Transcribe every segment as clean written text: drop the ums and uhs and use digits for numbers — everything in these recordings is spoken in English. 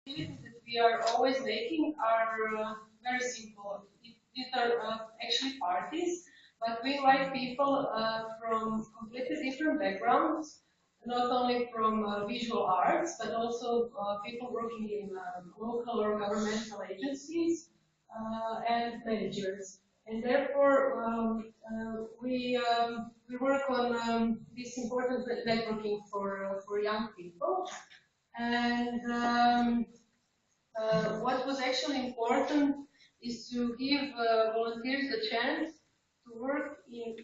activities that we are always making are very simple. These are actually parties, but we invite people from completely different backgrounds, not only from visual arts, but also people working in local or governmental agencies and managers. And therefore, we work on this important networking for young people. And what was actually important is to give volunteers the chance to work in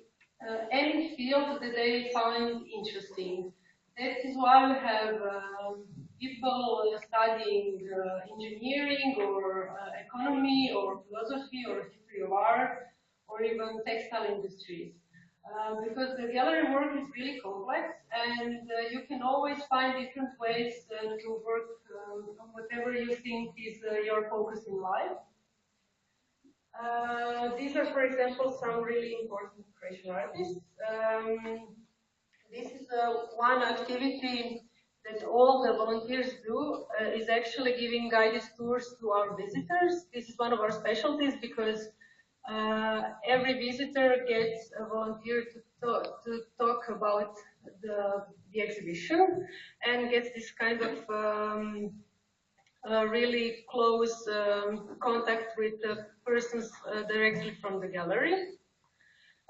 any field that they find interesting. That is why we have people studying engineering or economy or philosophy or history of art or even textile industries. Because the gallery work is really complex and you can always find different ways to work on whatever you think is your focus in life. These are, for example, some really important creation artists. This is one activity that all the volunteers do is actually giving guided tours to our visitors. This is one of our specialties because every visitor gets a volunteer to talk about the exhibition and gets this kind of really close contact with the persons directly from the gallery.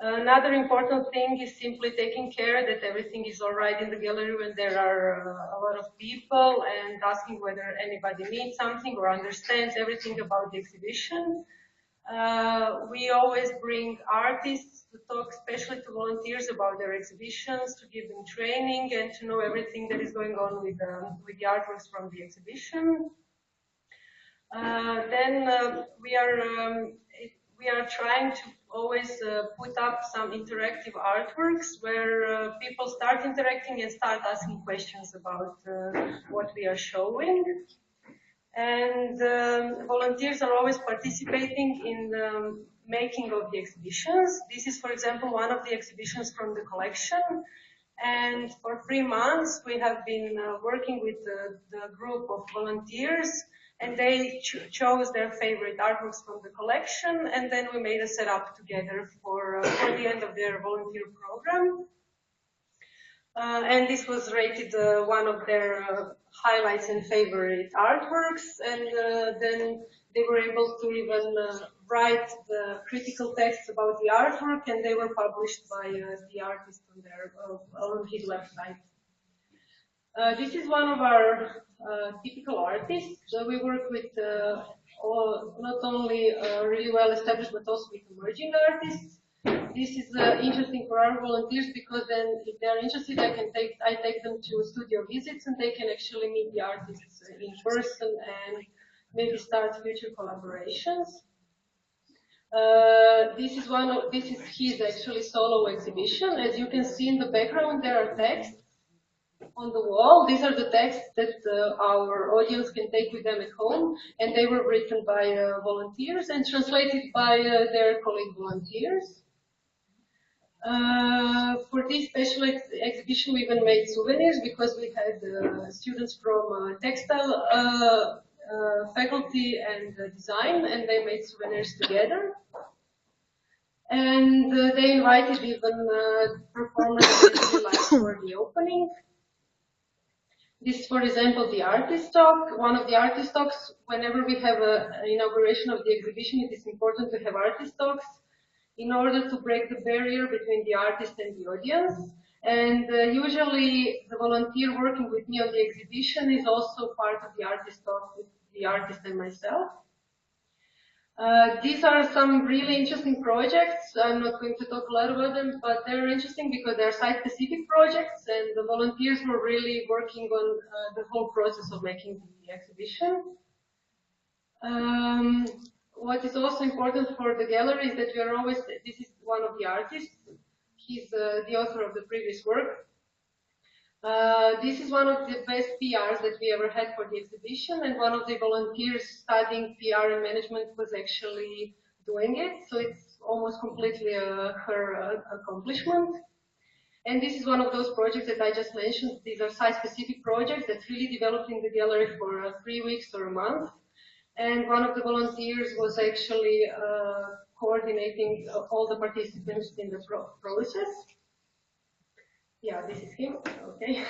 Another important thing is simply taking care that everything is all right in the gallery when there are a lot of people and asking whether anybody needs something or understands everything about the exhibition. We always bring artists to talk, especially to volunteers, about their exhibitions, to give them training and to know everything that is going on with the artworks from the exhibition. Then we are trying to always put up some interactive artworks where people start interacting and start asking questions about what we are showing. And volunteers are always participating in the making of the exhibitions. This is, for example, one of the exhibitions from the collection. And for 3 months, we have been working with the group of volunteers, and they chose their favorite artworks from the collection, and then we made a setup together for the end of their volunteer program. And this was rated one of their highlights and favorite artworks, and then they were able to even write the critical text about the artwork, and they were published by the artist on his website. This is one of our typical artists. We work with not only really well established, but also with emerging artists. This is interesting for our volunteers because then, if they are interested, I take them to studio visits, and they can actually meet the artists in person and maybe start future collaborations. This is his actually solo exhibition. As you can see in the background, there are texts on the wall. These are the texts that our audience can take with them at home, and they were written by volunteers and translated by their colleague volunteers. For this special exhibition, we even made souvenirs because we had students from textile faculty and design, and they made souvenirs together. And they invited even performers for the opening. This is, for example, the artist talk. One of the artist talks, whenever we have an inauguration of the exhibition, it is important to have artist talks in order to break the barrier between the artist and the audience. And usually the volunteer working with me on the exhibition is also part of the artist talk with the artist and myself. These are some really interesting projects. I'm not going to talk a lot about them, but they're interesting because they're site-specific projects, and the volunteers were really working on the whole process of making the exhibition. What is also important for the gallery is that we are always, this is one of the artists, he's the author of the previous work. This is one of the best PRs that we ever had for the exhibition, and one of the volunteers studying PR and management was actually doing it, so it's almost completely her accomplishment. And this is one of those projects that I just mentioned. These are site-specific projects that really developed in the gallery for 3 weeks or a month. And one of the volunteers was actually coordinating all the participants in the process. Yeah, this is him. Okay.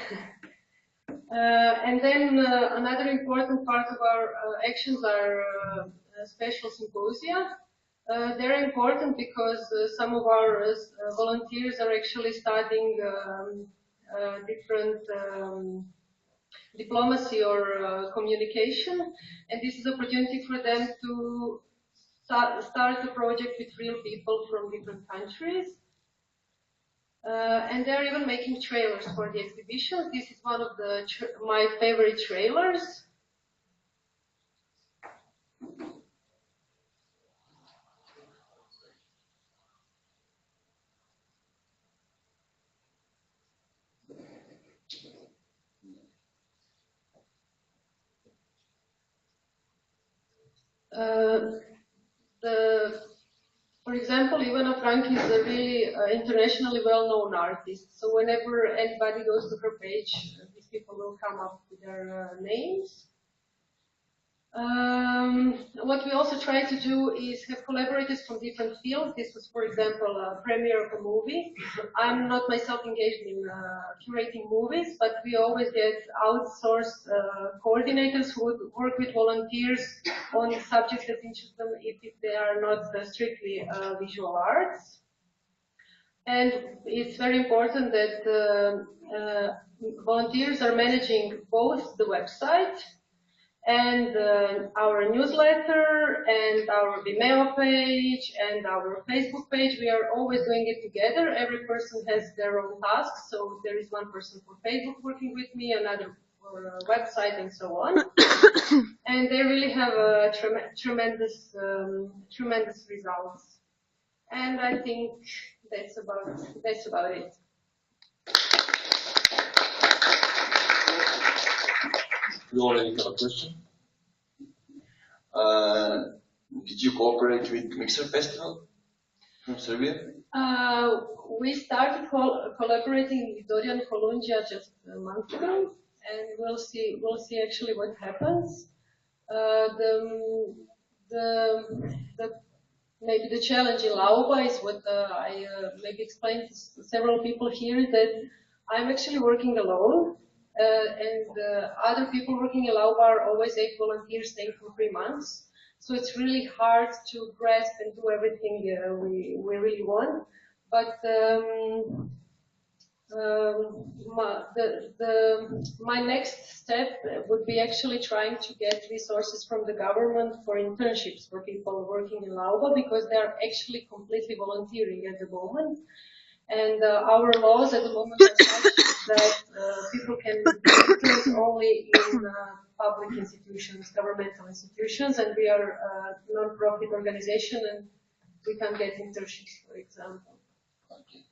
And then another important part of our actions are special symposia. They're important because some of our volunteers are actually studying different diplomacy or communication, and this is an opportunity for them to start a project with real people from different countries. And they're even making trailers for the exhibition. This is one of my favorite trailers. For example, Ivana Frank is a really internationally well-known artist. So whenever anybody goes to her page, these people will come up with their names. What we also try to do is have collaborators from different fields. This was, for example, a premiere of a movie. I'm not myself engaged in curating movies, but we always get outsourced coordinators who would work with volunteers on subjects that interest them if they are not strictly visual arts. And it's very important that volunteers are managing both the website and our newsletter and our Vimeo page and our Facebook page. We are always doing it together. Every person has their own tasks. So there is one person for Facebook working with me, another for website, and so on. And they really have tremendous results. And I think that's about it. We already have a question. Did you cooperate with Mixer Festival from Serbia? We started collaborating with Dorian Kolundja just a month ago, and we'll see actually what happens. Maybe the challenge in Lauba is what I maybe explained to several people here, that I'm actually working alone. And other people working in Lauba are always 8 volunteers staying for 3 months. So it's really hard to grasp and do everything we really want. But my next step would be actually trying to get resources from the government for internships for people working in Lauba, because they are actually completely volunteering at the moment. And our laws at the moment are such that people can do interns only in public institutions, governmental institutions, and we are a non-profit organization and we can't get internships, for example. Okay.